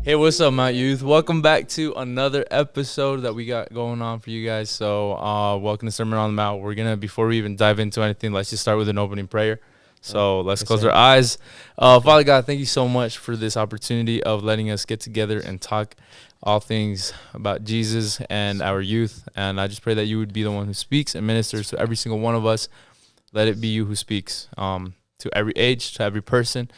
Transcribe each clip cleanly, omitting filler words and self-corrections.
Hey, what's up, Mount Youth? Welcome back to another episode that we got going on for you guys. So, welcome to Sermon on the Mount. We're gonna, before we even dive into anything, let's just start with an opening prayer. So let's close our eyes. Father God, thank you so much for this opportunity of letting us get together and talk all things about Jesus and our youth. And I just pray that you would be the one who speaks and ministers to every single one of us. Let it be you who speaks to every age, to every person,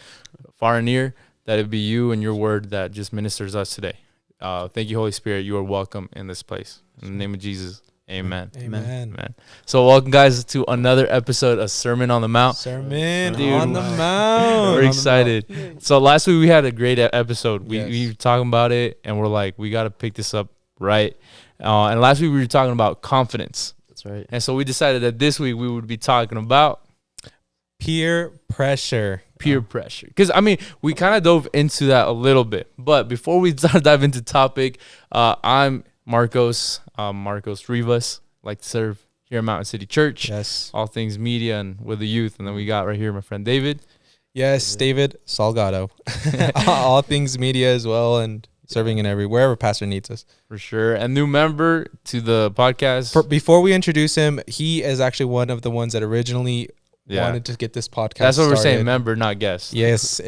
far and near. That it be you and your word that just ministers us today. Thank you, Holy Spirit. You are welcome in this place. In the name of Jesus, amen. Amen. So welcome, guys, to another episode of Sermon on the Mount. Sermon Dude, on the Mount. We're excited. So last week we had a great episode. We Yes. were talking about it, and we're like, we got to pick this up right. And last week we were talking about confidence. That's right. And so we decided that this week we would be talking about Peer pressure. peer pressure, because I mean we kind of dove into that a little bit, but before we dive into topic, I'm Marcos Rivas, like to serve here at Mountain City Church. Yes. All things media and with the youth. And then we got right here my friend David. Yes, David Salgado. All things media as well, and serving in wherever pastor needs us. For sure. And new member to the podcast. Before we introduce him, he is actually one of the ones that originally wanted to get this podcast That's what we're saying, started. member, not guest. Yes.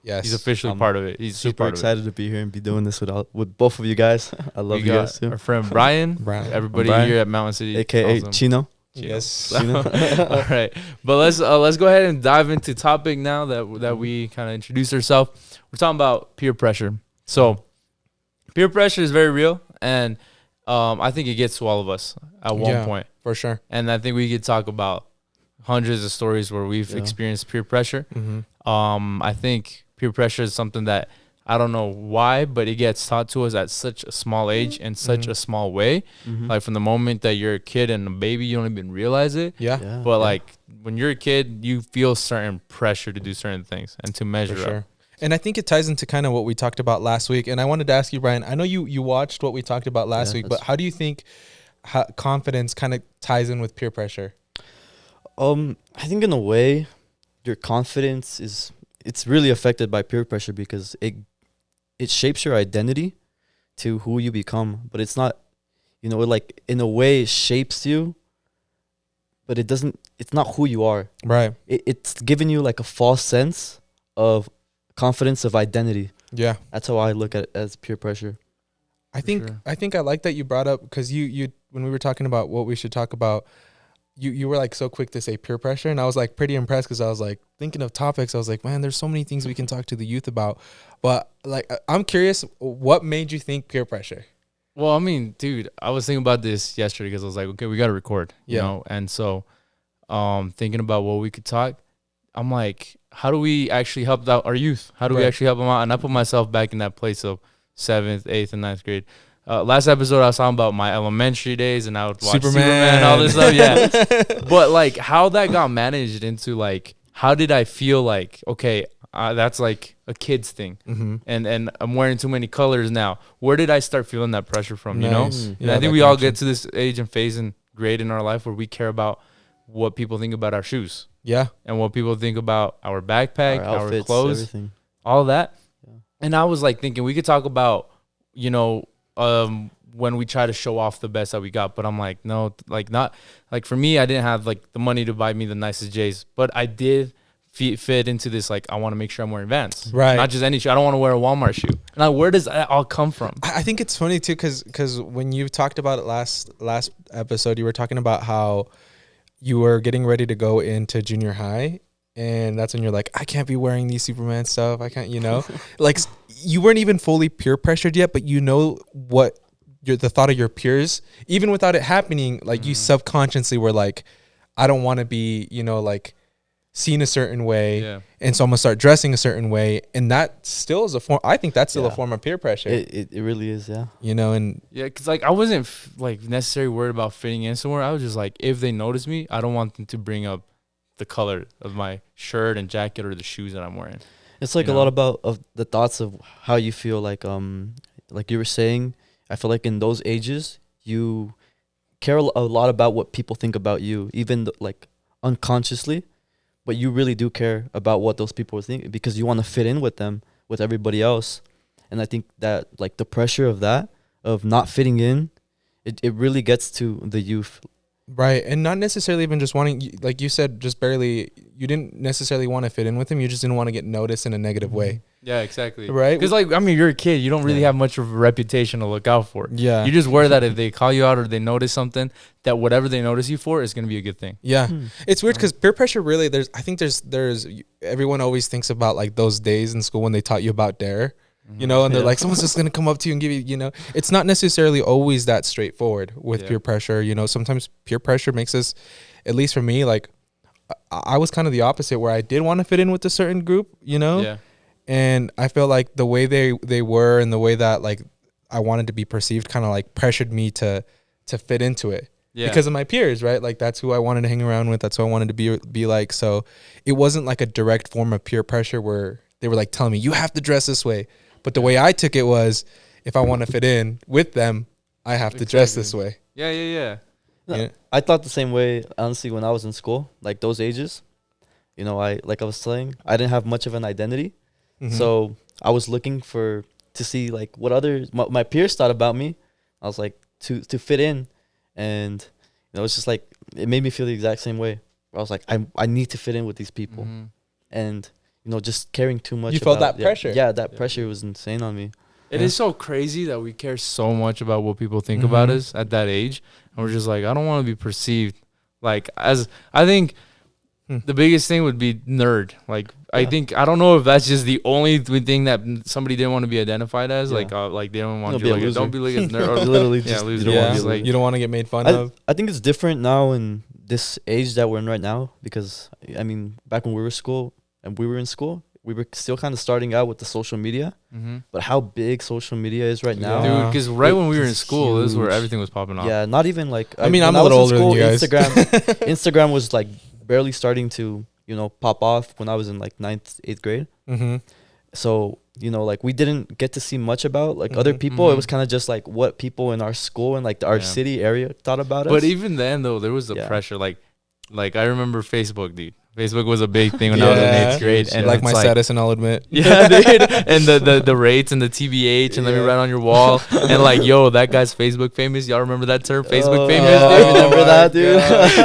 Yes. He's officially I'm part of it. He's super excited to be here and be doing this with both of you guys. I love we you got guys too. our friend Brian. Brian. Everybody Brian, here at Mountain City. AKA calls him Chino. Yes. All right. But let's go ahead and dive into topic now that we kind of introduced ourselves. We're talking about peer pressure. So peer pressure is very real, and I think it gets to all of us at one point. For sure. And I think we could talk about hundreds of stories where we've experienced peer pressure. Mm-hmm. I think peer pressure is something that I don't know why, but it gets taught to us at such a small age and such a small way. Mm-hmm. Like from the moment that you're a kid and a baby, you don't even realize it. Yeah. But like when you're a kid, you feel certain pressure to do certain things and to measure For sure. up. And I think it ties into kind of what we talked about last week. And I wanted to ask you, Brian, I know you watched what we talked about last week, but how do you think confidence kind of ties in with peer pressure? I think in a way, your confidence it's really affected by peer pressure because it shapes your identity to who you become. But it's not, like in a way it shapes you, but it's not who you are. Right. It's giving you like a false sense of confidence, of identity. Yeah. That's how I look at it, as peer pressure. I think I like that you brought up, because you when we were talking about what we should talk about, you were like so quick to say peer pressure, and I was like pretty impressed, because I was like thinking of topics. I was like, man, there's so many things we can talk to the youth about. But like, I'm curious, what made you think peer pressure? Well, I mean, dude, I was thinking about this yesterday because I was like, okay, we got to record, you know? And so thinking about what we could talk, I'm like, how do we actually help out our youth? How do we actually help them out? And I put myself back in that place of 7th, 8th, and 9th grade. Last episode, I was talking about my elementary days, and I would watch Superman and all this stuff. Yeah. But, like, how that got managed into, like, how did I feel like, okay, that's, like, a kid's thing. Mm-hmm. And I'm wearing too many colors now. Where did I start feeling that pressure from, you know? And Yeah, I think we all get to this age and phase and grade in our life where we care about what people think about our shoes. Yeah. And what people think about our backpack, Our outfits, our clothes, everything. all of that. Yeah. And I was like thinking we could talk about, when we try to show off the best that we got. But I'm like, no, like not like for me, I didn't have like the money to buy me the nicest J's, but I did fit into this. Like, I want to make sure I'm wearing Vans, Right? Not just any shoe. I don't want to wear a Walmart shoe. And like, where does that all come from? I think it's funny too, because when you talked about it last episode, you were talking about how you were getting ready to go into junior high, and that's when you're like, I can't be wearing these Superman stuff. I can't, like you weren't even fully peer pressured yet, but what the thought of your peers, even without it happening, like you subconsciously were like, I don't want to be, like seen a certain way, and so I'm gonna start dressing a certain way, and that still is a form. I think that's still a form of peer pressure. It really is, yeah. And Because like I wasn't like necessarily worried about fitting in somewhere. I was just like, if they notice me, I don't want them to bring up the color of my shirt and jacket or the shoes that I'm wearing. It's like a lot of the thoughts of how you feel, like you were saying. I feel like in those ages you care a lot about what people think about you, even like unconsciously, but you really do care about what those people are thinking because you want to fit in with them, with everybody else. And I think that like the pressure of that, of not fitting in, it really gets to the youth. Right. And not necessarily even just wanting, like you said, just barely, you didn't necessarily want to fit in with him. You just didn't want to get noticed in a negative way. Yeah, exactly. Right. Because, like, I mean, you're a kid. You don't really Yeah. have much of a reputation to look out for. Yeah. You just worry that if they call you out or they notice something, that whatever they notice you for is going to be a good thing. Yeah. It's weird because peer pressure really, I think there's, everyone always thinks about like those days in school when they taught you about dare. You know, and they're like, someone's just going to come up to you and give you, you know, it's not necessarily always that straightforward with peer pressure. You know, sometimes peer pressure makes us, at least for me, like I was kind of the opposite where I did want to fit in with a certain group, you know? Yeah. And I felt like the way they were and the way that like I wanted to be perceived kind of like pressured me to fit into it. Yeah. Because of my peers, right? Like that's who I wanted to hang around with. That's who I wanted to be like. So it wasn't like a direct form of peer pressure where they were like telling me, you have to dress this way. But the way I took it was, if I want to fit in with them, I have to dress this way. Yeah. Yeah. I thought the same way, honestly, when I was in school, like those ages. You know, I was saying, I didn't have much of an identity. Mhm. So I was looking to see like what my peers thought about me. I was like to fit in, and you know, it's just like it made me feel the exact same way. I was like, I need to fit in with these people, and you know, just caring too much. You felt that pressure. Yeah, that pressure was insane on me. It is so crazy that we care so much about what people think about us at that age. And we're just like, I don't want to be perceived. Like, as I think the biggest thing would be nerd. Like, I don't know if that's just the only thing that somebody didn't want to be identified as. Like they don't want you like, don't be like a nerd. Or Literally just loser. Like, you don't want to get made fun of. I think it's different now in this age that we're in right now, because I mean, back when we were in school, we were still kind of starting out with the social media. But how big social media is right now, dude! Because when we were in school, this is where huge. everything was popping off. Yeah, not even like. I mean, I'm a little older than you guys. Instagram was like barely starting to, you know, pop off when I was in like 9th, 8th grade. So, you know, like we didn't get to see much about like other people. It was kind of just like what people in our school and like our city area thought about us. But even then, though, there was the pressure. Like I remember Facebook, dude. Facebook was a big thing when I was in 8th grade. And like my status, and I'll admit. Yeah, dude. And the rates and the TBH and let me write on your wall. And like, yo, that guy's Facebook famous. Y'all remember that term? Facebook famous? I remember that, dude.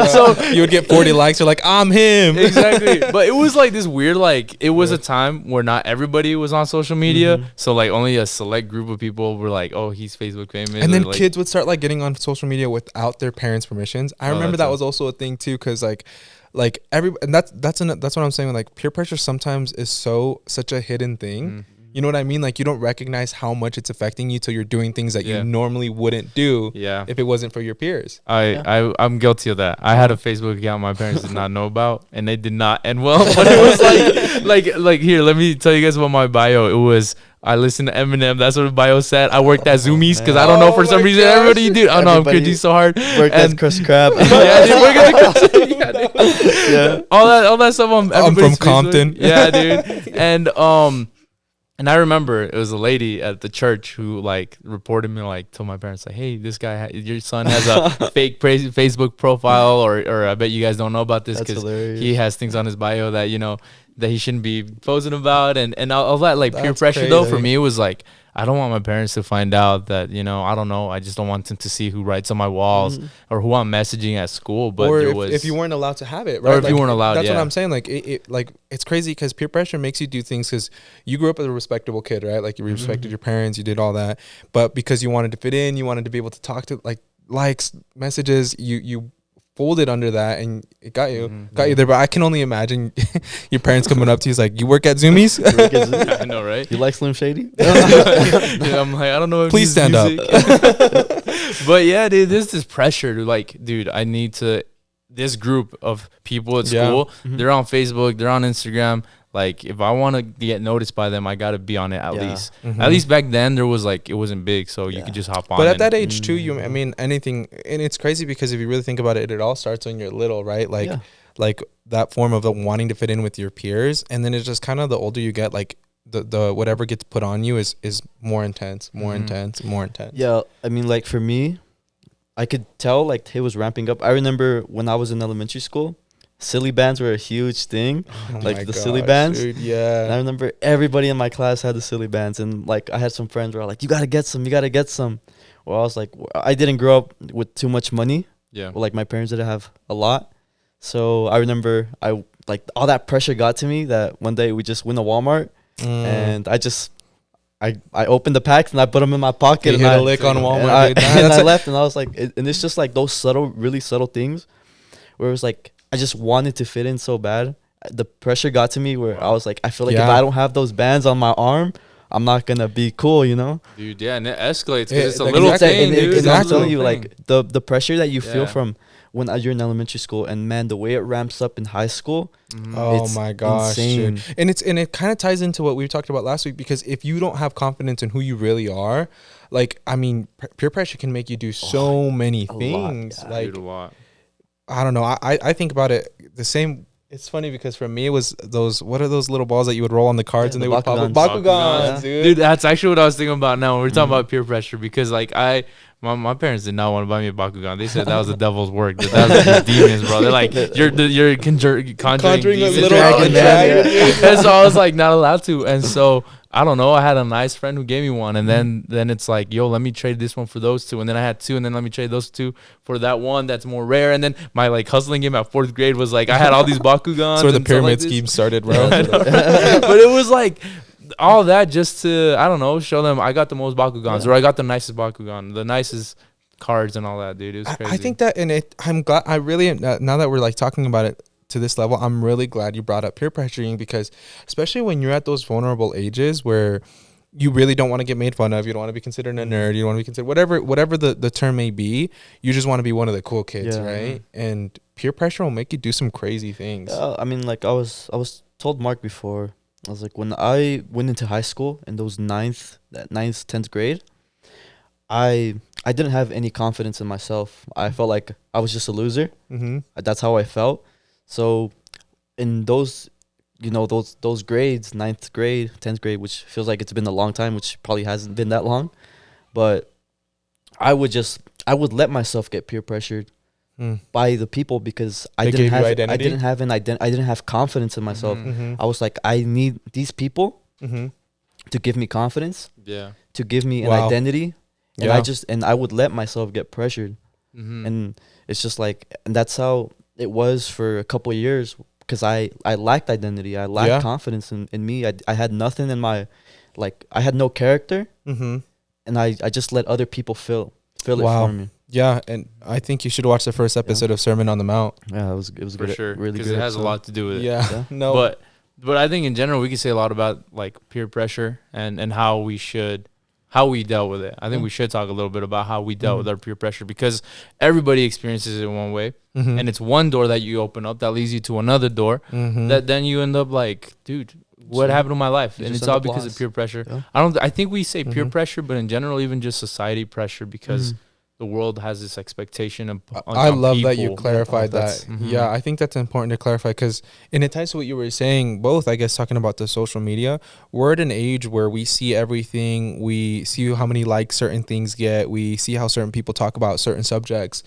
So you would get 40 likes. You're like, I'm him. Exactly. But it was like this weird, like, it was a time where not everybody was on social media. So like only a select group of people were like, oh, he's Facebook famous. And then like, kids would start like getting on social media without their parents' permissions. I remember that was also a thing too, because like and that's what I'm saying. Like peer pressure sometimes is such a hidden thing. You know what I mean? Like you don't recognize how much it's affecting you till you're doing things that you normally wouldn't do if it wasn't for your peers. I'm guilty of that. I had a Facebook account my parents did not know about, and they did not end well. But it was like here, let me tell you guys about my bio. It was, I listened to Eminem. That's what the bio said. I worked at Zoomies because I don't know, for some reason everybody did. I know I'm cringing so hard. Worked at Krusty Krab. Yeah, dude, work at the Krusty. Yeah. All that stuff on I'm from Facebook. Compton. Yeah, dude. And I remember it was a lady at the church who like reported me, like told my parents like, hey, this guy, your son has a fake Facebook profile, or I bet you guys don't know about this because he has things on his bio that, you know, that he shouldn't be posting about, and all that, like peer pressure crazy. Though for me it was like, I don't want my parents to find out that, you know, I don't know, I just don't want them to see who writes on my walls or who I'm messaging at school. But or there if you weren't allowed to have it, right? Or if you weren't allowed, that's what I'm saying. Like like it's crazy because peer pressure makes you do things because you grew up as a respectable kid, right? Like you respected your parents, you did all that, but because you wanted to fit in, you wanted to be able to talk to like likes, messages, you folded under that, and it got you there. But I can only imagine your parents coming up to you, like, you work at Zoomies? I know, right? You like Slim Shady? Yeah, I'm like, I don't know if please stand up. But yeah, dude, there's this pressure to like, dude, I need to, this group of people at school, they're on Facebook, they're on Instagram. Like, if I want to get noticed by them, I got to be on it at least. At least back then, there was like, it wasn't big, so you could just hop on. But at that age too, I mean, anything, and it's crazy because if you really think about it, it all starts when you're little, right? Like, like that form of the wanting to fit in with your peers, and then it's just kind of the older you get, like the whatever gets put on you is more intense, more intense. Yeah, I mean, like for me, I could tell like it was ramping up. I remember when I was in elementary school, silly bands were a huge thing. Oh Like my the silly gosh, bands. dude, And I yeah. remember everybody in my class had the silly bands, and like I had some friends who were like, "You gotta get some, you gotta get some." Well, I was like, I didn't grow up with too much money. Yeah. Well, like my parents didn't have a lot, so I remember I like all that pressure got to me that one day we just went to Walmart and I opened the packs and I put them in my pocket You and hit I a lick on and Walmart, and I, dude. Nah, and that's I a- left and I was like, and it's just like those subtle, really subtle things where it was like I just wanted to fit in so bad. The pressure got to me where I was like, I feel like if Yeah. I don't have those bands on my arm, I'm not gonna be cool, you know. Dude, yeah, and it escalates Yeah, because it's a like, little exactly, thing, and, dude. and It's a I'm exactly. telling little you, thing. like the pressure that you feel Yeah. from when you're in elementary school, and man, the way it ramps up in high school, Oh it's my gosh, insane. dude. And it kind of ties into what we talked about last week, because if you don't have confidence in who you really are, like, I mean, peer pressure can make you do so many a lot, things. yeah. Like, Dude, a lot. I don't know. I think about it the same. It's funny because for me it was those, what are those little balls that you would roll on the cards Yeah, and the they would pop up? Bakugans. Bakugans, Yeah. dude. Dude, that's actually what I was thinking about now when we're talking Mhm. about peer pressure, because like my parents did not want to buy me a Bakugan. They said that was the devil's work. That was just demons, bro. They're like, you're conjuring Conjuring a demons, little bro. dragon, dragon, man. dude. And so I was like not allowed to. And so I don't know. I had a nice friend who gave me one, and then it's like, yo, let me trade this one for those two, and then I had two, and then let me trade those two for that one that's more rare. And then my like hustling game at 4th grade was like I had all these Bakugans. That's where the and stuff pyramid like this. scheme started, bro. Yeah, But it was like all that just to, I don't know, show them I got the most Bakugans, Yeah. or I got the nicest Bakugan, the nicest cards and all that, dude. It was crazy. I think that, and I'm glad. I really am, now that we're like talking about it to this level, I'm really glad you brought up peer pressuring, because especially when you're at those vulnerable ages where you really don't want to get made fun of, you don't want to be considered a nerd, you don't want to be considered whatever the term may be, you just want to be one of the cool kids, Yeah. right? And peer pressure will make you do some crazy things. I mean, like I was told Mark before. I was like, when I went into high school in those ninth, 10th grade, I didn't have any confidence in myself. I felt like I was just a loser. Mm-hmm. That's how I felt. So in those, those grades, 9th grade, 10th grade, which feels like it's been a long time, which probably hasn't been that long, but I would let myself get peer pressured by the people because I They didn't gave you have identity? I didn't have confidence in myself. Mm-hmm. I was like, I need these people Mm-hmm. to give me confidence, yeah. to give me an Wow. identity, and Yeah. I would let myself get pressured, and it's just like, and that's how it was for a couple of years because I lacked identity, I lacked Yeah. confidence in me. I had nothing in my, like I had no character, Mm-hmm. and I just let other people fill Wow. it for me. Yeah, and I think you should watch the first episode of Sermon on the Mount. Yeah, it was For good, sure. really Because good. it has a episode. lot to do with it. Yeah. Yeah. No. But I think in general we could say a lot about like peer pressure and how we dealt with it. I think we should talk a little bit about how we dealt with our peer pressure, because everybody experiences it in one way, Mhm. and it's one door that you open up that leads you to another door Mhm. that then you end up like, dude, what So happened to my life? you And just it's end all up because lost. of peer pressure. Yeah. I think we say peer Mhm. pressure, but in general even just society pressure, because Mhm. the world has this expectation of I on love that you people. clarified that. that's- Mhm. Yeah, I think that's important to clarify, because, and it ties to what you were saying, both, I guess, talking about the social media. We're at an age where we see everything. We see how many likes certain things get. We see how certain people talk about certain subjects,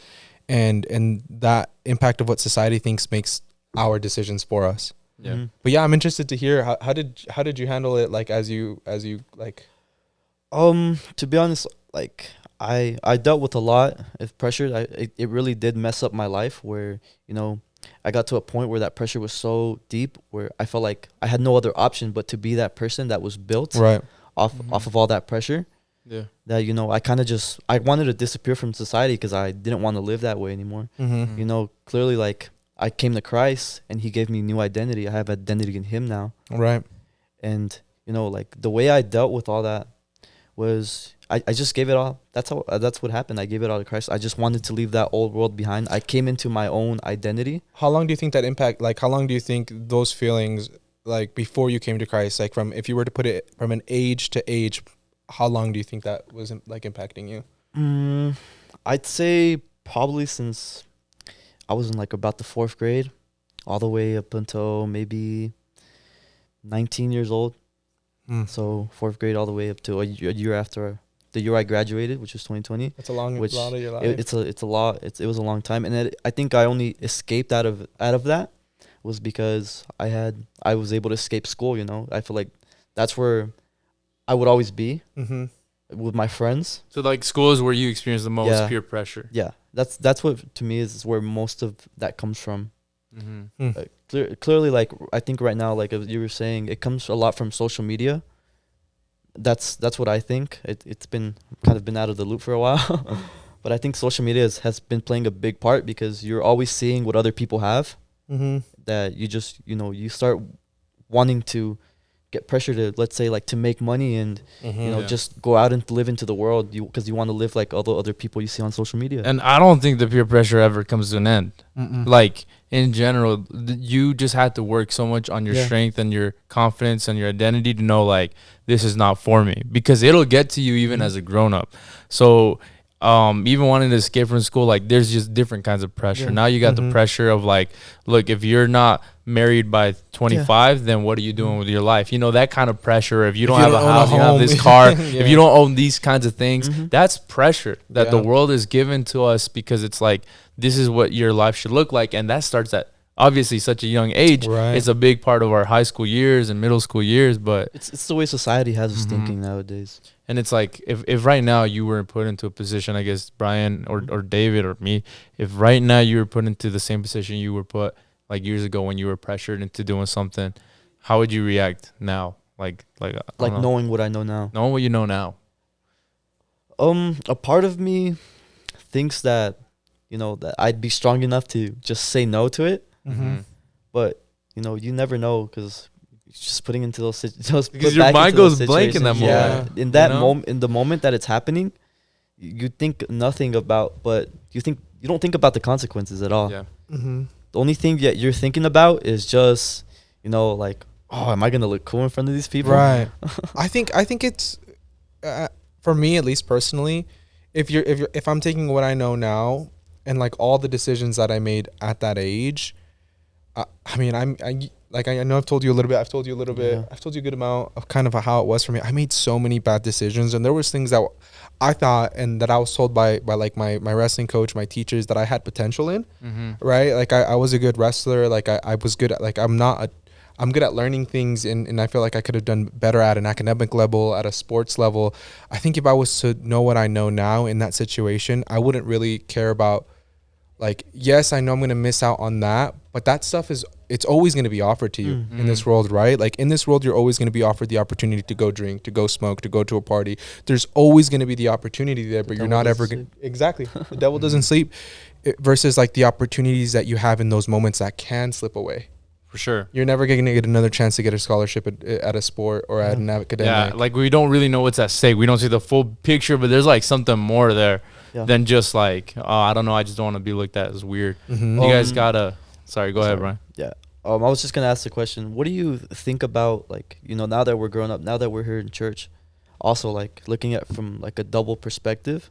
and that impact of what society thinks makes our decisions for us. Yeah. Mhm. But yeah, I'm interested to hear how did you handle it, like as you like. To be honest, like I dealt with a lot of pressure. It really did mess up my life where, I got to a point where that pressure was so deep where I felt like I had no other option but to be that person that was built Right. off of all that pressure. Yeah. That, I kind of I wanted to disappear from society because I didn't want to live that way anymore. Mm-hmm. Clearly, like I came to Christ and he gave me new identity. I have identity in him now. Right. And, like the way I dealt with all that was I just gave it all. That's what happened. I gave it all to Christ. I just wanted to leave that old world behind. I came into my own identity. How long do you think that impact, like how long do you think those feelings, like before you came to Christ, like from, if you were to put it from an age to age, how long do you think that was like impacting you? I'd say probably since I was in like about the 4th grade all the way up until maybe 19 years old. So 4th grade all the way up to a year after the year I graduated, which was 2020. That's a long lot of your life. It's a lot. It was a long time, and I think I only escaped out of that was because I was able to escape school. You know, I feel like that's where I would always be Mm-hmm. with my friends. So like school is where you experience the most Yeah. peer pressure. Yeah, that's what to me is where most of that comes from. Mm-hmm. Clearly, like I think right now, like as you were saying, it comes a lot from social media. That's what I think. It's been kind of been out of the loop for a while, but I think social media has been playing a big part because you're always seeing what other people have. Mm-hmm. That you just you start wanting to get pressure to, let's say, like to make money and Yeah. just go out and live into the world because you want to live like all the other people you see on social media. And I don't think the peer pressure ever comes to an end. Mm-mm. Like in general, you just have to work so much on your Yeah. strength and your confidence and your identity to know like this is not for me, because it'll get to you even as a grown up. So even wanting to escape from school, like there's just different kinds of pressure. Yeah. Now you got the Mhm. pressure of like, look, if you're not married by 25, then what are you doing with your life? You know, that kind of pressure. If you don't you have don't a own a house, you don't have home. this car, Yeah. if you don't own these kinds of things, Mhm. that's pressure that the Yeah. world is given to us, because it's like, this is what your life should look like. And that starts at obviously such a young age. Right. It's a big part of our high school years and middle school years. But It's the way society has us Mhm. thinking nowadays. and it's like, if right now you were put into a position, I guess Brian or David or me, if right now you were put into the same position you were put like years ago when you were pressured into doing something, how would you react now? Like I don't Like know. knowing what I know now. Knowing what you know now. A part of me thinks that that I'd be strong enough to just say no to it, Mm-hmm. but you never know because just putting into those Because put your back mind into those goes blank in that situations. moment, Yeah, in that you know? moment, in the moment that it's happening, you think nothing about, but you don't think about the consequences at all. Yeah. Mm-hmm. The only thing that you're thinking about is just like, oh, am I gonna look cool in front of these people? Right. I think it's for me, at least personally, if I'm taking what I know now and like all the decisions that I made at that age, I mean, I know I've told you a little bit. I've told you a little bit. Yeah. I've told you a good amount of kind of how it was for me. I made so many bad decisions, and there was things that I thought and that I was told by like my wrestling coach, my teachers, that I had potential in. Mm-hmm. Right? Like I was a good wrestler. Like I was good at, like I'm good at learning things, and I feel like I could have done better at an academic level, at a sports level. I think if I was to know what I know now in that situation, I wouldn't really care about, like, yes, I know I'm going to miss out on that, but that stuff it's always going to be offered to you in this world, right? Like in this world, you're always going to be offered the opportunity to go drink, to go smoke, to go to a party. There's always going to be the opportunity there, but you're not ever going to, exactly. The devil doesn't sleep, versus like the opportunities that you have in those moments that can slip away. For sure. You're never going to get another chance to get a scholarship at a sport or at an academic. Yeah, like we don't really know what's at stake. We don't see the full picture, but there's like something more there than just like, oh, I don't know, I just don't want to be looked at as weird. Mm-hmm. You guys gotta. Sorry, go ahead, Brian. Yeah. I was just gonna ask the question. What do you think about, like, now that we're grown up, now that we're here in church, also like looking at from like a double perspective,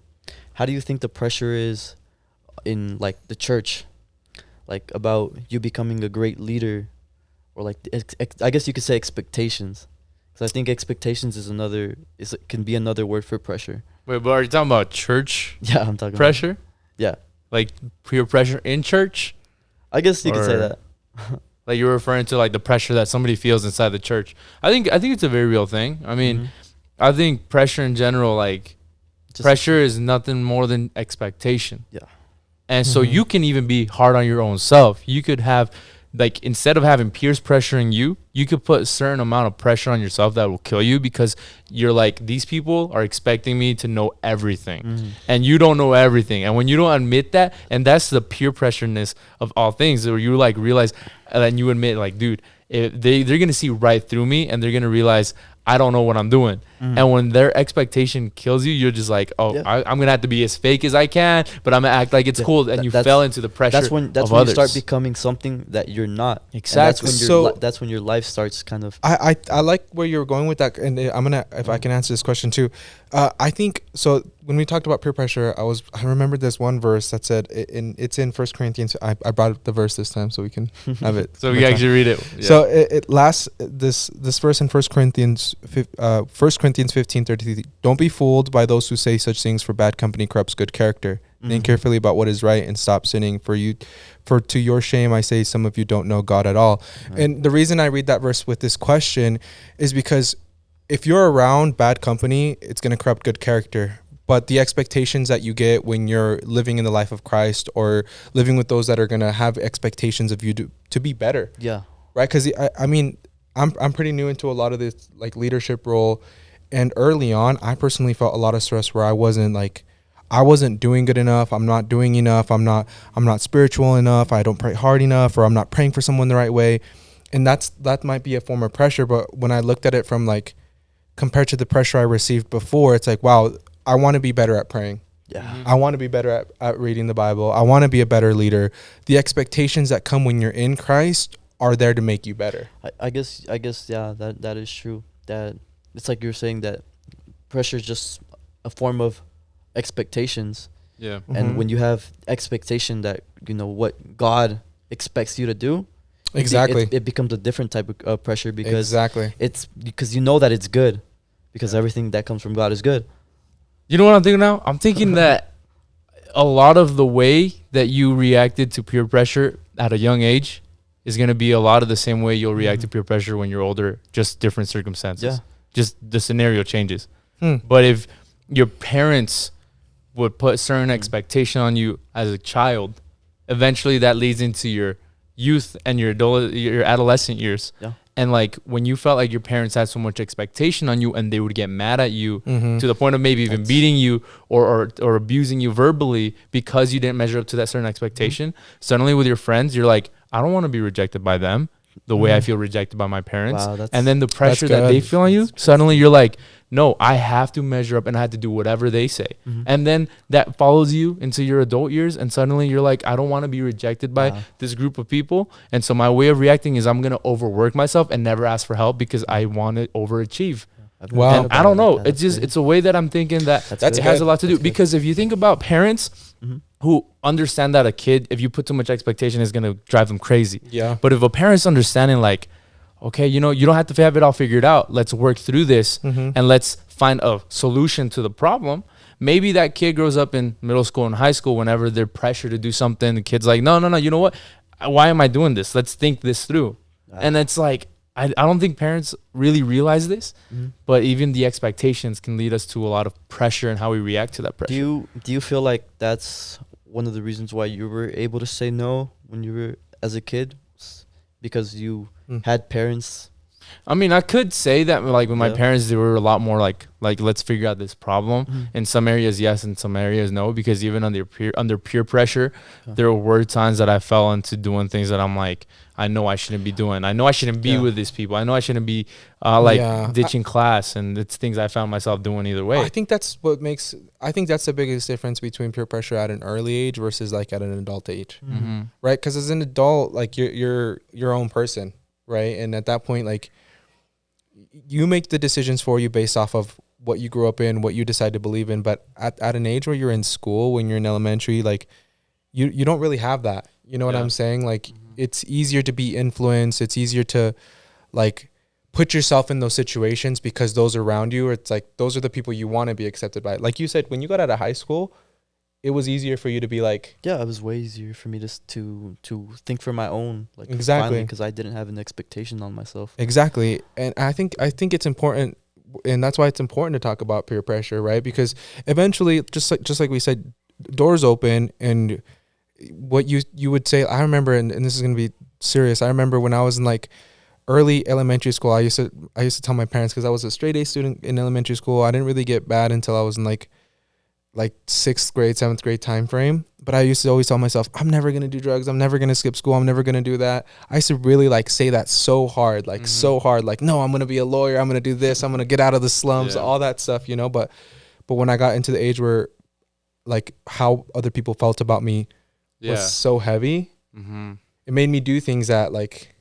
how do you think the pressure is in like the church, like about you becoming a great leader, or like I guess you could say expectations, because I think expectations can be another word for pressure. Wait, but are you talking about church Yeah, I'm talking pressure? Yeah, Like peer pressure in church? I guess you could say Or- that. Like you're referring to like the pressure that somebody feels inside the church. I think it's a very real thing. I mean, Mhm. I think pressure in general, like Just- pressure is nothing more than expectation. Yeah. And so Mhm. you can even be hard on your own self. You could have, like, instead of having peers pressuring you, you could put a certain amount of pressure on yourself that will kill you, because you're like, these people are expecting me to know everything. Mhm. And you don't know everything. And when you don't admit that, and that's the peer pressureness of all things, where you like realize, and then you admit, like, dude, they're gonna see right through me, and they're gonna realize I don't know what I'm doing. Mhm. And when their expectation kills you, you're just like, oh, Yeah. I'm gonna have to be as fake as I can, but I'm gonna act like it's Yeah, cool. And you fell into the pressure That's when of you others. start becoming something that you're not. And Exactly. that's when your life starts kind of. I like where you're going with that, and I'm gonna, if I can answer this question too. I think so. When we talked about peer pressure, I remembered this one verse that said, it's in 1 Corinthians. I brought up the verse this time so we can have it. So we can actually read it. Yeah. So this verse in 1 Corinthians 15:33. Don't be fooled by those who say such things, for bad company corrupts good character. Think carefully about what is right and stop sinning. For to your shame, I say some of you don't know God at all. Right. And the reason I read that verse with this question is because if you're around bad company, it's going to corrupt good character. But the expectations that you get when you're living in the life of Christ or living with those that are going to have expectations of you to be better. Yeah. Right? Because I mean, I'm pretty new into a lot of this like leadership role. And early on, I personally felt a lot of stress where I wasn't doing good enough. I'm not doing enough. I'm not spiritual enough. I don't pray hard enough, or I'm not praying for someone the right way. And that might be a form of pressure. But when I looked at it from like, compared to the pressure I received before, it's like, wow, I want to be better at praying. Yeah. I want to be better at reading the Bible. I want to be a better leader. The expectations that come when you're in Christ are there to make you better. I guess, yeah, that is true. That it's like you're saying that pressure is just a form of expectations. Yeah. And when you have expectation that, you know, what God expects you to do, exactly, it becomes a different type of pressure because exactly it's because you know that it's good because everything that comes from God is good. You know what I'm thinking now? I'm thinking that a lot of the way that you reacted to peer pressure at a young age is going to be a lot of the same way you'll react to peer pressure when you're older, just different circumstances. Yeah. Just the scenario changes. But if your parents would put certain expectation on you as a child, eventually that leads into your youth and your adolescent years. Yeah. And like when you felt like your parents had so much expectation on you and they would get mad at you to the point of maybe even beating you or abusing you verbally because you didn't measure up to that certain expectation, suddenly with your friends, you're like, I don't want to be rejected by them the way I feel rejected by my parents. Wow, and then the pressure that they feel on you, suddenly you're like, no, I have to measure up and I have to do whatever they say. And then that follows you into your adult years. And suddenly you're like, I don't want to be rejected by this group of people. And so my way of reacting is I'm going to overwork myself and never ask for help because I want to overachieve. Wow. And I don't know. It's a way that I'm thinking that it has a lot to do. Because if you think about parents who understand that a kid, if you put too much expectation, is going to drive them crazy. Yeah. But if a parent's understanding like, okay, you know, you don't have to have it all figured out. Let's work through this and let's find a solution to the problem. Maybe that kid grows up in middle school and high school, whenever they're pressured to do something, the kid's like, no, you know what? Why am I doing this? Let's think this through. And it's like, I don't think parents really realize this, but even the expectations can lead us to a lot of pressure and how we react to that pressure. Do you feel like that's one of the reasons why you were able to say no when you were as a kid? Because you had parents? I mean, I could say that like with my parents, they were a lot more like let's figure out this problem. In some areas, yes, in some areas, no. Because even under peer pressure, there were times that I fell into doing things that I'm like, I know I shouldn't be doing. I know I shouldn't be with these people. I know I shouldn't be ditching class, and it's things I found myself doing either way. I think that's the biggest difference between peer pressure at an early age versus like at an adult age, right? Because as an adult, like you're your own person, right? And at that point, like you make the decisions for you based off of what you grew up in, what you decide to believe in. But at an age where you're in school, when you're in elementary, like you don't really have that. You know what I'm saying? Like it's easier to be influenced. It's easier to like put yourself in those situations because those around you, it's like those are the people you want to be accepted by. Like you said, when you got out of high school, it was easier for you to be like, it was way easier for me to think for my own, like exactly, because I didn't have an expectation on myself. Exactly. And I think it's important, and that's why it's important to talk about peer pressure, right? Because eventually, just like we said, doors open, and what you would say, I remember, and this is going to be serious, I remember when I was in like early elementary school, I used to tell my parents, because I was a straight A student in elementary school, I didn't really get bad until I was in like 6th grade, 7th grade time frame. But I used to always tell myself, I'm never going to do drugs. I'm never going to skip school. I'm never going to do that. I used to really like say that so hard, like, no, I'm going to be a lawyer. I'm going to do this. I'm going to get out of the slums, all that stuff, you know. But when I got into the age where like how other people felt about me was so heavy, it made me do things that like,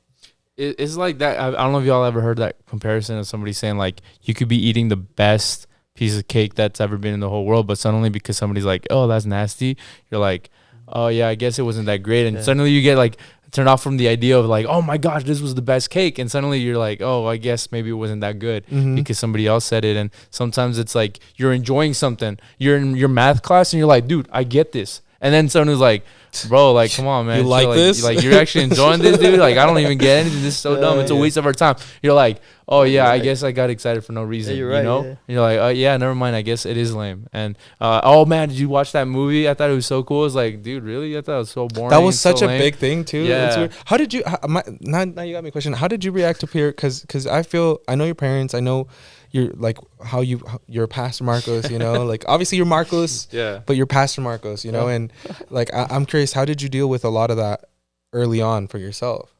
it's like that. I don't know if y'all ever heard that comparison of somebody saying like, you could be eating the best piece of cake that's ever been in the whole world, but suddenly because somebody's like, oh, that's nasty, you're like, oh yeah, I guess it wasn't that great, and suddenly you get like turned off from the idea of like, oh my gosh, this was the best cake, and suddenly you're like, oh, I guess maybe it wasn't that good because somebody else said it. And sometimes it's like you're enjoying something, you're in your math class, and you're like, dude, I get this, and then someone's like, bro, like, come on, man, You like this? Like, you're actually enjoying this, dude? Like, I don't even get anything. This is so dumb. It's a waste of our time. You're like, oh yeah, I guess I got excited for no reason. you're you right, know? yeah. And you're like, oh yeah, never mind. I guess it is lame. And oh man, did you watch that movie? I thought it was so cool. It's like, dude, really? I thought it was so boring. That was such so a lame. big thing too. Yeah. It's weird. How did you? Now you got me a question. How did you react to peer? Because I know your parents. I know you're like you're Pastor Marcos. You know, like obviously you're Marcos. Yeah. But you're Pastor Marcos. You know, and like I'm curious, how did you deal with a lot of that early on for yourself?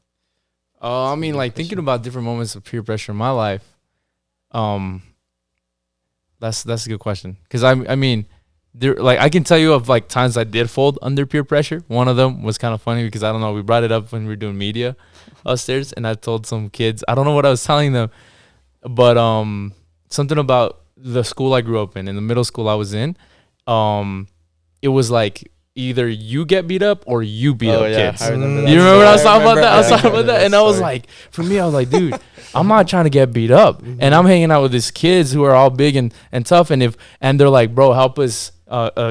I mean, like thinking about different moments of peer pressure in my life. That's a good question. Because I mean, there, like, I can tell you of like times I did fold under peer pressure. One of them was kind of funny because I don't know, we brought it up when we were doing media upstairs, and I told some kids, I don't know what I was telling them, but something about the school I grew up in the middle school I was in. It was like either you get beat up or you beat up kids. I remember that. You remember what I was talking about remember- that? I was I talking remember about that, that and I was story. like, for me, I was like, dude, I'm not trying to get beat up, and I'm hanging out with these kids who are all big and tough, and they're like, bro, help us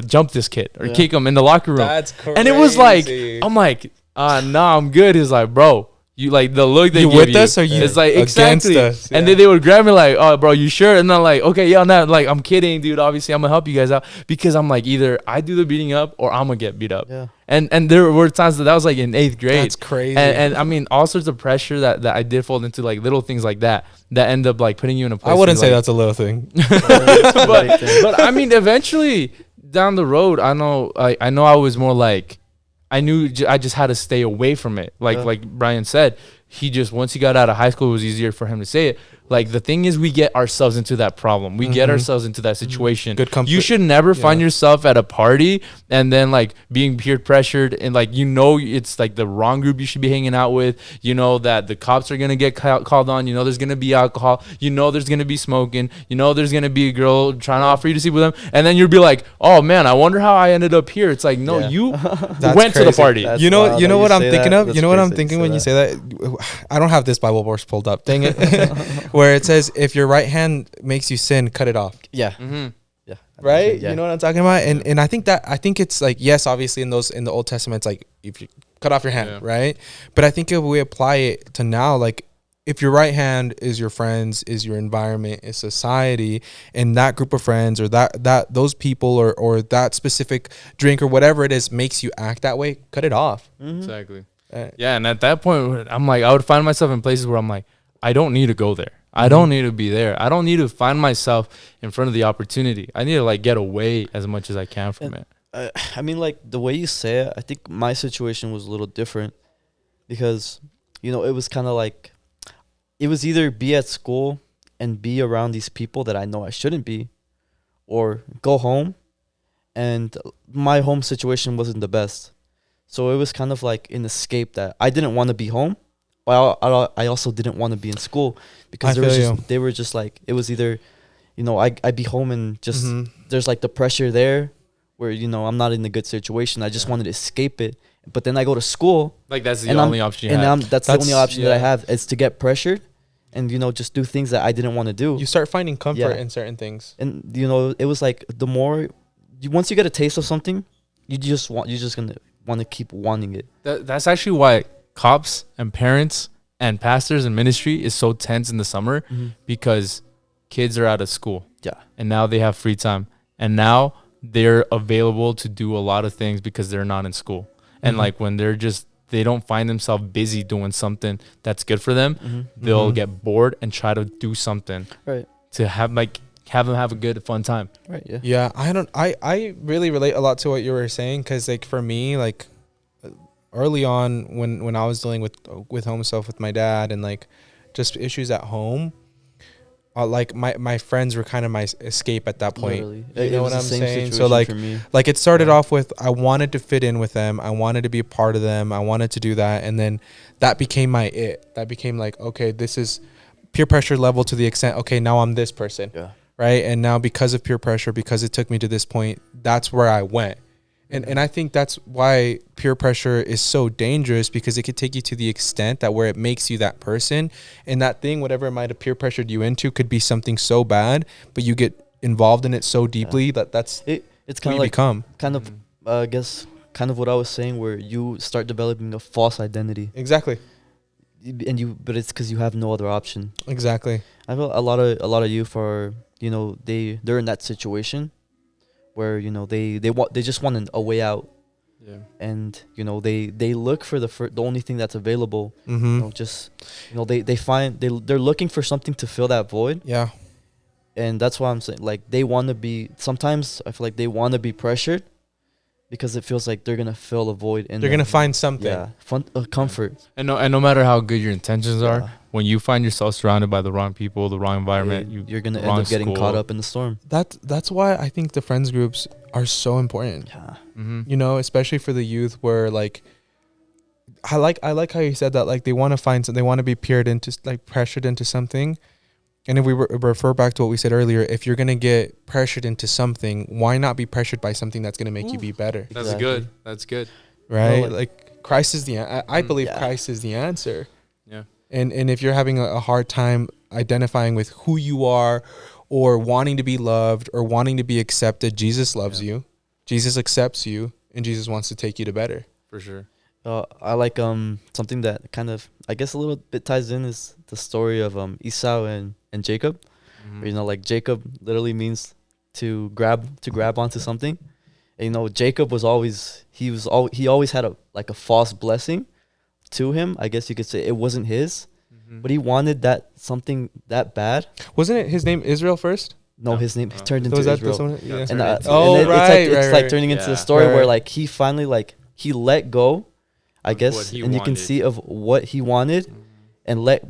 jump this kid or kick him in the locker room. That's crazy. And it was like, I'm like, nah, I'm good. He's like, bro, you like the look they You give with you. us or you It's like against exactly. us? And Yeah. then they would grab me like, oh, bro, you sure? And I'm like, okay, yeah, no, like I'm kidding, dude. Obviously, I'm gonna help you guys out because I'm like, either I do the beating up or I'm gonna get beat up. Yeah. And there were times that was like in 8th grade. That's crazy. And I mean, all sorts of pressure that I did fall into, like little things like that end up like putting you in a place. I wouldn't say like, that's a little thing. but I mean, eventually down the road, I know I was more like, I knew I just had to stay away from it. Like Brian said, he just, once he got out of high school, it was easier for him to say it. Like the thing is, we get ourselves into that problem. We get ourselves into that situation. Good comfort. You should never find yourself at a party and then like being peer pressured and like, you know, it's like the wrong group you should be hanging out with. You know that the cops are going to get called on. You know there's going to be alcohol. You know there's going to be smoking. You know there's going to be a girl trying to offer you to sleep with them. And then you'll be like, oh man, I wonder how I ended up here. It's like, no, Yeah. you That's went to the crazy. party. That's You know wild that what you I'm say thinking that. of? You That's know what I'm crazy thinking to when you say that? I don't have this Bible verse pulled up. Dang it. Where it says, if your right hand makes you sin, cut it off. Yeah. Mm-hmm. Yeah. Right? Yeah. You know what I'm talking about? And I think it's like, yes, obviously in the Old Testament, it's like if you cut off your hand, Yeah. right? But I think if we apply it to now, like if your right hand is your friends, is your environment, is society, and that group of friends or that those people or that specific drink or whatever it is makes you act that way, cut it off. Exactly. Uh, Yeah, and at that point, I'm like, I would find myself in places where I'm like, I don't need to go there. I don't need to be there. I don't need to find myself in front of the opportunity. I need to like get away as much as I can from it. I mean, like the way you say it, I think my situation was a little different because, you know, it was kind of like, it was either be at school and be around these people that I know I shouldn't be, or go home. And my home situation wasn't the best. So it was kind of like an escape that I didn't want to be home, but I also didn't want to be in school because they were just like, it was either, you know, I'd be home and just, there's like the pressure there where, you know, I'm not in a good situation. I just wanted to escape it. But then I go to school. Like that's the and only option you have. That's the only option that I have is to get pressured and, you know, just do things that I didn't want to do. You start finding comfort Yeah. in certain things. And, you know, it was like the more, once you get a taste of something, you're just going to want to keep wanting it. That's actually why cops and parents and pastors and ministry is so tense in the summer because kids are out of school. Yeah. And now they have free time. And now they're available to do a lot of things because they're not in school. And like when they don't find themselves busy doing something that's good for them, they'll get bored and try to do something Right. to have them have a good fun time. Right. Yeah. Yeah, I really relate a lot to what you were saying because like for me, like early on when I was dealing with home stuff with my dad and like just issues at home, like my friends were kind of my escape at that point. Literally. You know what I'm saying? So Situation for me. like it started off with I wanted to fit in with them, I wanted to be a part of them, I wanted to do that, and then that became my it. That became like, okay, this is peer pressure level to the extent, okay, now I'm this person. Yeah. Right. And now because of peer pressure, because it took me to this point, that's where I went. And I think that's why peer pressure is so dangerous, because it could take you to the extent that where it makes you that person, and that thing, whatever it might have peer pressured you into, could be something so bad, but you get involved in it so deeply that that's It's who kind you of like become. kind of I guess kind of what I was saying, where you start developing a false identity, Exactly. but it's because you have no other option. Exactly. I feel a lot of youth are, they're in that situation where they just want a way out, Yeah. and they look for the only thing that's available. Mm-hmm. They find they're looking for something to fill that void, Yeah. and that's why I'm saying, like, they want to be. Sometimes I feel like they want to be pressured because it feels like they're gonna fill a void, and They're gonna find something. comfort. And no matter how good your intentions Yeah. are, when you find yourself surrounded by the wrong people, the wrong environment, You're gonna the end wrong up getting school. caught up in the storm. That's why I think the friends groups are so important. Yeah. Mm-hmm. Especially for the youth, where like I like how you said that, like they want to find something, they want to be pressured into something. And if we refer back to what we said earlier, if you're gonna get pressured into something, why not be pressured by something that's gonna make you be better, That's Exactly. good. That's good. right? like- Like Christ is I believe Yeah. Christ is the answer. Yeah. And if you're having a hard time identifying with who you are, or wanting to be loved, or wanting to be accepted, Jesus loves you, Jesus accepts you, and Jesus wants to take you to better. For sure. I like something that kind of, I guess, a little bit ties in, is the story of Esau and Jacob. Mm-hmm. Where, like, Jacob literally means to grab onto something. And, Jacob was always he always had a false blessing to him. I guess you could say it wasn't his, Mm-hmm. but he wanted that something that bad. Wasn't it his name Israel first? No, No. his name No. turned into Was that Israel. the someone? Yeah, Yeah. turned And, into- Oh, and right, it's like right. turning into Yeah. the story Right. where, like, he finally, like, he let go, I Of guess, what he and you can wanted. see of what he wanted, and let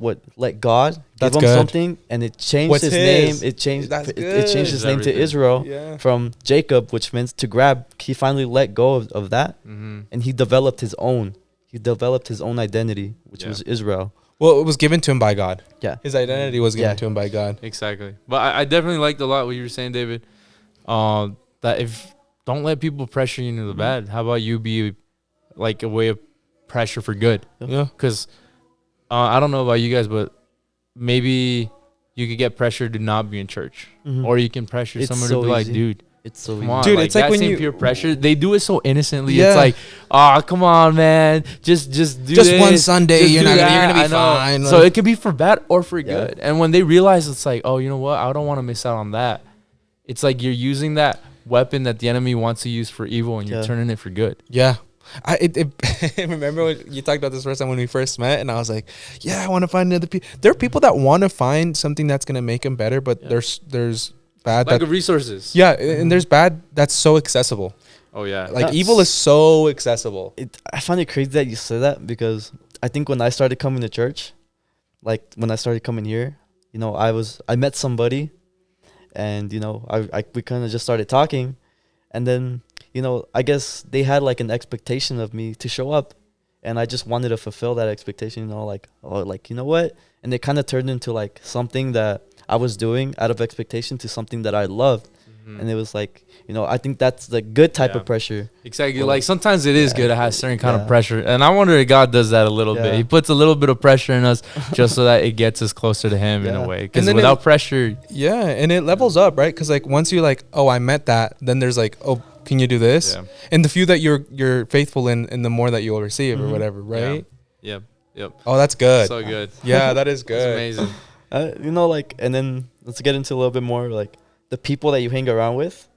God give That's him good. something, and it changed What's his his? name. It changed. That's It good. changed his It's name to everything. Israel Yeah. from Jacob, which means to grab. He finally let go of that, Mm-hmm. and he developed his own. He developed his own identity, which Yeah. was Israel. Well, it was given to him by God. Yeah. His identity was given Yeah. to him by God. Exactly. But I definitely liked a lot what you were saying, David. That if don't let people pressure you into the bad. How about you be like a way of pressure for good? Yeah. Because I don't know about you guys, but maybe you could get pressured to not be in church, Mhm. or you can pressure It's someone so to be like, easy. dude, It's so come easy. on, Dude, it's like that when same you- peer pressure. They do it so innocently. Yeah. It's like, oh, come on, man, just do Just this. one Sunday, Just you're do not gonna, you're that." gonna be I know. fine. So it could be for bad or for Yeah. good. And when they realize it's like, oh, you know what, I don't want to miss out on that. It's like you're using that weapon that the enemy wants to use for evil, and you're Yeah. turning it for good. Yeah. I remember when you talked about this first time when we first met, and I was like, yeah, I want to find other people. There are people that want to find something that's gonna make them better, but Yeah. there's bad Like that, resources. yeah, and there's bad that's so accessible. Oh yeah. Like That's- evil is so accessible. I find it crazy that you say that, because I think when I started coming to church, like when I started coming here, I met somebody, and we kind of just started talking, and then I guess they had like an expectation of me to show up, and I just wanted to fulfill that expectation, like, oh, like, you know what, and it kind of turned into like something that I was doing out of expectation to something that I loved, and it was like, I think that's the good type Yeah. of pressure. Exactly. Well, like sometimes it is yeah. good to have certain kind of Yeah. pressure. And I wonder if God does that a little bit. Yeah. He puts a little bit of pressure in us just so that it gets us closer to him in Yeah. a way. And Because then without pressure, Yeah, and it levels up, right? Because like once you like, oh, I met that, then there's like, oh, can you do this? yeah. And the few that you're faithful in, and the more that you'll receive or Mhm. whatever, right? Yep. Yep. Oh, that's good. So good. Yeah, that is It's good. amazing. Like, and then let's get into a little bit more like the people that you hang around with.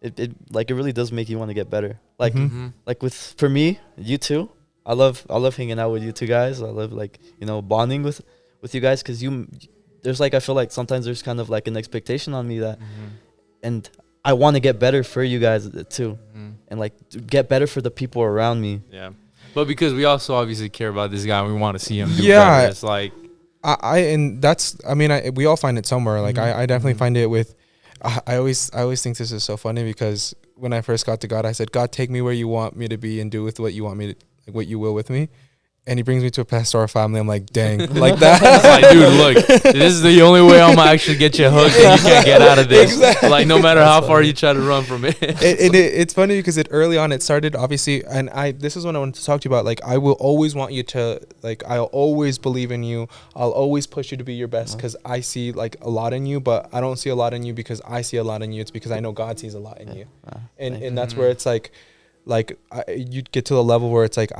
It really does make you want to get better. Like Mhm. Mhm. like for me, you two, I love hanging out with you two guys. I love, like, bonding with you guys, because there's like, I feel like sometimes there's kind of like an expectation on me that, and I want to get better for you guys too, Mhm. and like to get better for the people around me. Yeah. But because we also obviously care about this guy, we want to see him do Yeah. better. It's like, And that's, I mean, we all find it somewhere. Like Mhm. I definitely Mhm. find it with, I always think this is so funny, because when I first got to God, I said, God, take me where you want me to be and do with what you want me to, like what you will with me. and he brings me to a pastoral family. I'm like, dang, like that. It's like, dude, look, this is the only way I'm gonna actually get you hooked, and you can't get out of this. Exactly. Like, no matter how far you try to run from it. It's funny because early on it started obviously, and this is what I wanted to talk to you about. Like, I will always want you to, like, I'll always believe in you. I'll always push you to be your best because I see like a lot in you, but I don't see a lot in you because I see a lot in you. It's because I know God sees a lot in you, and that's where it's like you get to the level where it's like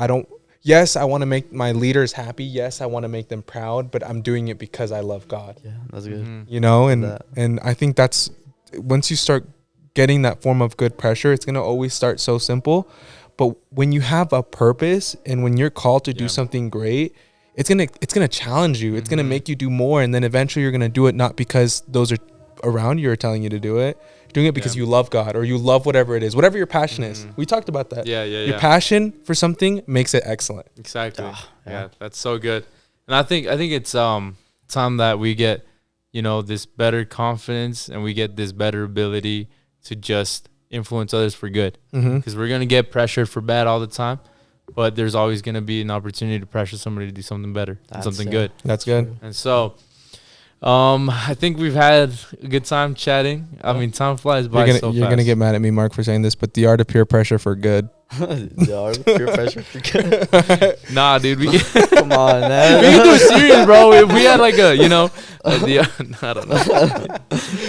yes, I want to make my leaders happy. Yes, I want to make them proud, but I'm doing it because I love God. Yeah, that's good. You know, and I think that's once you start getting that form of good pressure, it's going to always start so simple. But when you have a purpose and when you're called to do something great, it's going to challenge you. It's going to make you do more. And then eventually you're going to do it not because those are around you are telling you to do it. Doing it because you love God or you love whatever it is, whatever your passion is. We talked about that. Your passion for something makes it excellent. Exactly. Yeah, that's so good. And I think it's time that we get, this better confidence and we get this better ability to just influence others for good. Because we're gonna get pressured for bad all the time, but there's always gonna be an opportunity to pressure somebody to do something better, something good. That's good. And so. I think we've had a good time chatting. I mean, time flies by so fast. You're gonna get mad at me, Mark, for saying this, but the art of peer pressure for good. The art of peer pressure for good. Nah, dude, Come on, man. we can do it serious, bro. If we had like I don't know.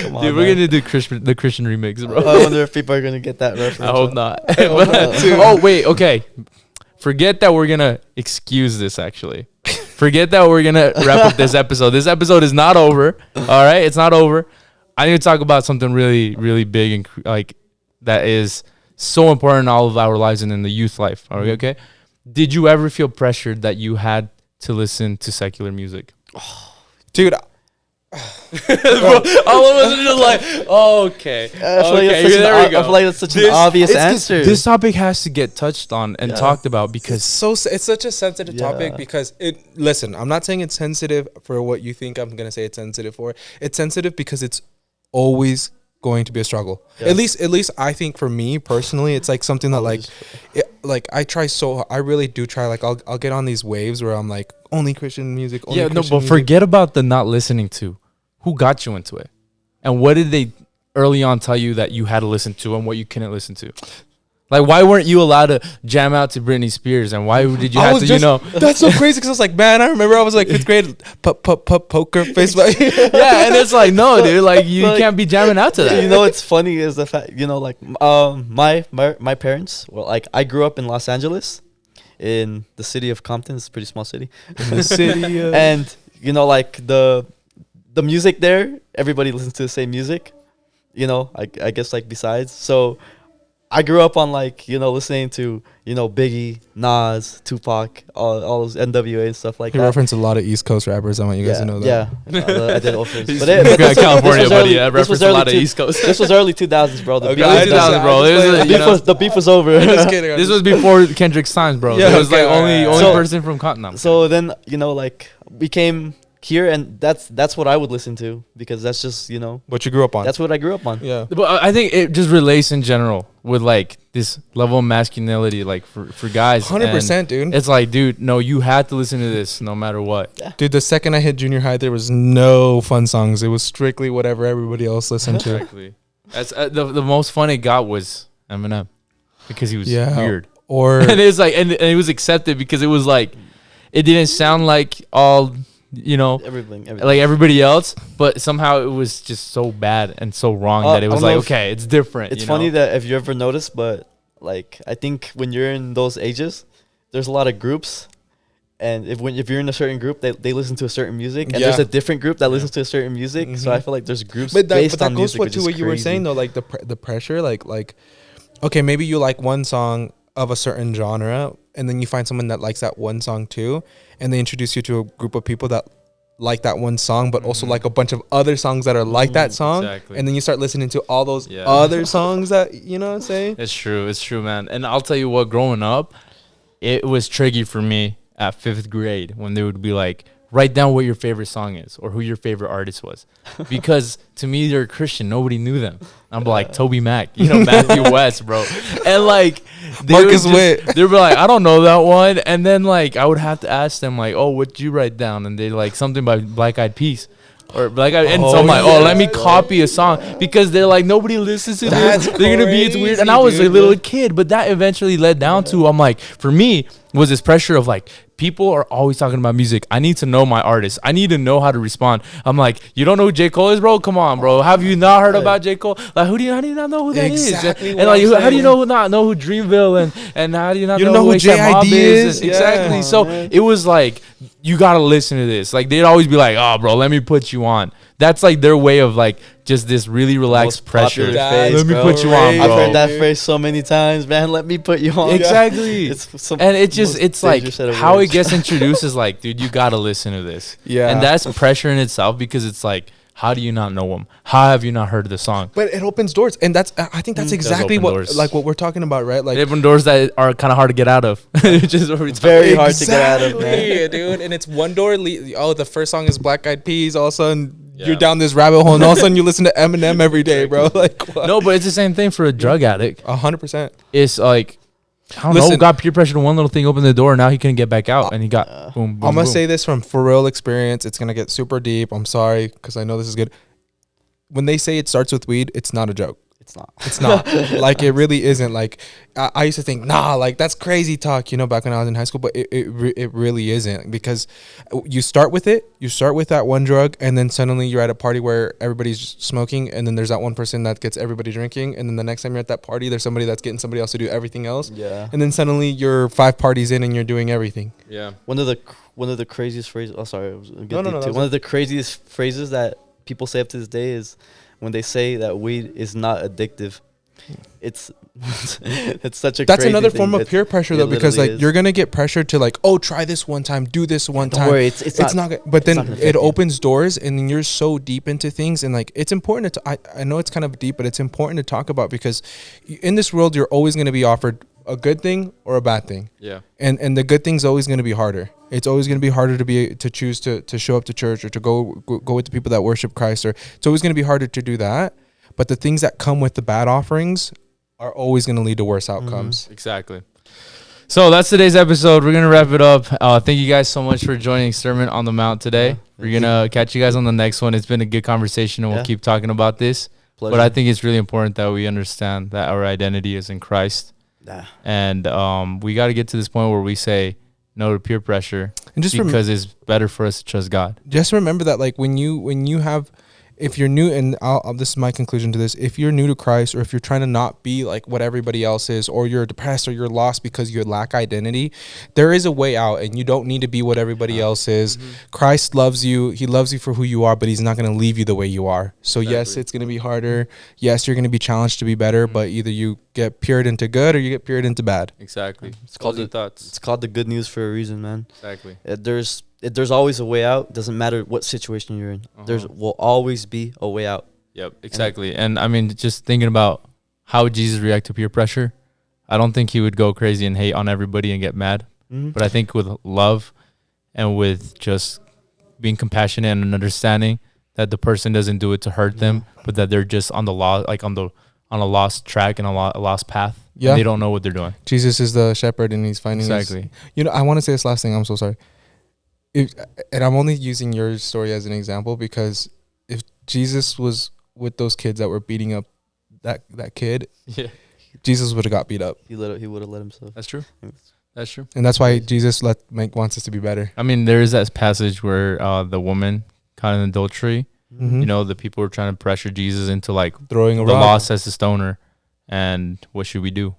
Come on, dude, we're gonna do the Christian remix, bro. I wonder if people are gonna get that reference. I hope not. Oh wait, okay. Forget that we're gonna excuse this. Actually, forget that we're gonna wrap up this episode. This episode is not over. All right, it's not over. I need to talk about something really, really big and like that is so important in all of our lives and in the youth life. Are we okay? Did you ever feel pressured that you had to listen to secular music? Dude, all of us are just like, okay. I feel like that's such an obvious answer. This topic has to get touched on and talked about because it's such a sensitive topic because listen, I'm not saying it's sensitive for what you think I'm going to say it's sensitive for. It's sensitive because it's always going to be a struggle. Yeah. At least I think for me personally, it's like something that I really do try. Like I'll get on these waves where I'm like only Christian music. Only Christian music. Forget about the not listening to. Who got you into it? And what did they early on tell you that you had to listen to and what you couldn't listen to? Like, why weren't you allowed to jam out to Britney Spears? And why did you have to, That's so crazy because I was like, man, I remember I was like 5th grade, poker face. Yeah, and it's like, no, dude, like, you can't be jamming out to that. You know what's funny is the fact, my parents, well, like, I grew up in Los Angeles, in the city of Compton. It's a pretty small city. In the city and, like, the music there, everybody listens to the same music, I guess, like, besides. So I grew up on, like, listening to, Biggie, Nas, Tupac, all those NWA and stuff like that. He referenced a lot of East Coast rappers. I want you guys to know that. Yeah, I did offers. But California, buddy. I referenced a lot of East Coast. This was early 2000s, bro. Early 2000s, bro. The beef was over. Just kidding. This was before Kendrick's times, bro. Yeah, it was like only person from Cotton. So then, like, we came here, and that's what I would listen to because that's just what you grew up on. That's what I grew up on. Yeah, but I think it just relates in general with like this level of masculinity, like for guys. 100%, dude. It's like, dude, no, you had to listen to this no matter what. Yeah. Dude, the second I hit junior high, there was no fun songs. It was strictly whatever everybody else listened to. Exactly. That's the most fun it got was Eminem because he was weird. And it's like, and it was accepted because it was like, it didn't sound like all. Everything. Like everybody else, but somehow it was just so bad and so wrong that it was like, okay, it's different. It's funny that if you ever noticed, but like I think when you're in those ages, there's a lot of groups, and if you're in a certain group, they listen to a certain music, and there's a different group that listens to a certain music. Mm-hmm. So I feel like there's groups based on music. But that goes to what you were saying though, like the pressure, like okay, maybe you like one song of a certain genre, and then you find someone that likes that one song too, and they introduce you to a group of people that like that one song, but also like a bunch of other songs that are like that song. Exactly. And then you start listening to all those other songs that, you know what I'm saying? It's true, man. And I'll tell you what, growing up, it was tricky for me at 5th grade when they would be like, write down what your favorite song is or who your favorite artist was. Because to me, they're Christian. Nobody knew them. I'm like, Toby Mac, Matthew West, bro. And like, Marcus Witt. They were like, I don't know that one. And then like I would have to ask them like, oh, what'd you write down? And they like something by Black Eyed Peas. Or Black Eyed, and so I'm like, oh, let me copy a song because they're like nobody listens to this. They're gonna be it's weird. And I was a little kid, but that eventually led down to I'm like, for me was this pressure of like people are always talking about music. I need to know my artist. I need to know how to respond. I'm like, you don't know who J. Cole is, bro? Come on, bro. Have you not heard about J. Cole? Like, how do you not know who that is? And like, how do you not know who Dreamville and how do you not know who J.I.D. is? Exactly. Yeah. So it was like, you gotta listen to this. Like they'd always be like, oh, bro, let me put you on. That's like their way of like just this really relaxed pressure. Let me put you on, bro. I've heard that phrase so many times, man. Let me put you on. Exactly. It's like how it gets introduced is like, dude, you gotta listen to this. Yeah. And that's pressure in itself because it's like, how do you not know them? How have you not heard the song? But it opens doors, and I think that's exactly what doors. like what we're talking about, right? Like it opens doors that are kind of hard to get out of. It's very hard to get out of, man. Dude. And it's one door. The first song is Black Eyed Peas. All of a sudden, you're down this rabbit hole, and all of a sudden, you listen to Eminem every day, bro. Like what? No, but it's the same thing for a drug addict. 100%. It's like, I don't know, got peer pressure to one little thing, opened the door, and now he couldn't get back out, and he got boom, boom. I'm gonna say this from for real experience. It's gonna get super deep. I'm sorry because I know this is good. When they say it starts with weed, it's not a joke. It's not. It's not. Like, it really isn't. Like, I used to think, nah, like, that's crazy talk, back when I was in high school. But it really isn't, because you start with it. You start with that one drug, and then suddenly you're at a party where everybody's smoking, and then there's that one person that gets everybody drinking. And then the next time you're at that party, there's somebody that's getting somebody else to do everything else. Yeah. And then suddenly you're 5 parties in, and you're doing everything. Yeah. One of the craziest phrases. Oh, sorry. No. One of the craziest phrases that people say up to this day is when they say that weed is not addictive. It's such a that's crazy another thing. form of peer pressure, though, because like you're gonna get pressured to like, oh, try this one time, do this one time. Don't worry, it's not. But then it opens doors, and then you're so deep into things, and like it's important to. I know it's kind of deep, but it's important to talk about, because in this world you're always gonna be offered a good thing or a bad thing. Yeah. And the good thing's always gonna be harder. It's always going to be harder to choose to show up to church, or to go with the people that worship Christ, or it's always going to be harder to do that. But the things that come with the bad offerings are always going to lead to worse outcomes. Mm-hmm. Exactly. So that's today's episode. We're going to wrap it up. Thank you guys so much for joining Sermon on the Mount today. Yeah, we're going to catch you guys on the next one. It's been a good conversation, and we'll keep talking about this. Pleasure. But I think it's really important that we understand that our identity is in Christ. Yeah. And we got to get to this point where we say no to peer pressure, and just because it's better for us to trust God. Just remember that, like, when you have, if you're new, and this is my conclusion to this, if you're new to Christ, or if you're trying to not be like what everybody else is, or you're depressed, or you're lost because you lack identity, there is a way out, and you don't need to be what everybody else is. Mm-hmm. Christ loves you. He loves you for who you are, but he's not going to leave you the way you are. So yes, it's going to be harder. Yes, you're going to be challenged to be better, but either you get peered into good or you get peered into bad. Exactly. It's called the good news for a reason, man. Exactly. There's always a way out. Doesn't matter what situation you're in. There will always be a way out. Yep, exactly. And I mean, just thinking about how would Jesus react to peer pressure, I don't think he would go crazy and hate on everybody and get mad. Mm-hmm. But I think with love and with just being compassionate and understanding that the person doesn't do it to hurt them, but that they're just on the on a lost track and a lost path. Yeah, and they don't know what they're doing. Jesus is the shepherd, and he's finding exactly. I want to say this last thing. I'm so sorry. And I'm only using your story as an example, because if Jesus was with those kids that were beating up that kid, Jesus would have got beat up. He would have let himself. That's true. That's true. And that's why Jesus wants us to be better. I mean, there is that passage where the woman caught in adultery. Mm-hmm. The people were trying to pressure Jesus into like throwing a rock. The law says to stone her, and what should we do?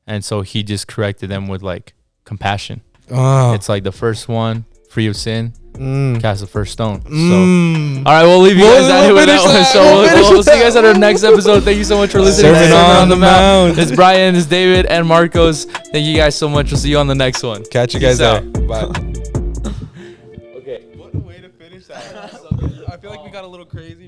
And so he just corrected them with like compassion. It's like the first one, free of sin, cast the first stone. So, all right, we'll leave you guys at it with that one. So we'll see you guys at our next episode. Thank you so much for listening to Sermon on the Mount. It's Brian, it's David, and Marcos. Thank you guys so much. We'll see you on the next one. Catch you guys out. Bye. Okay. What a way to finish that. I feel like we got a little crazy.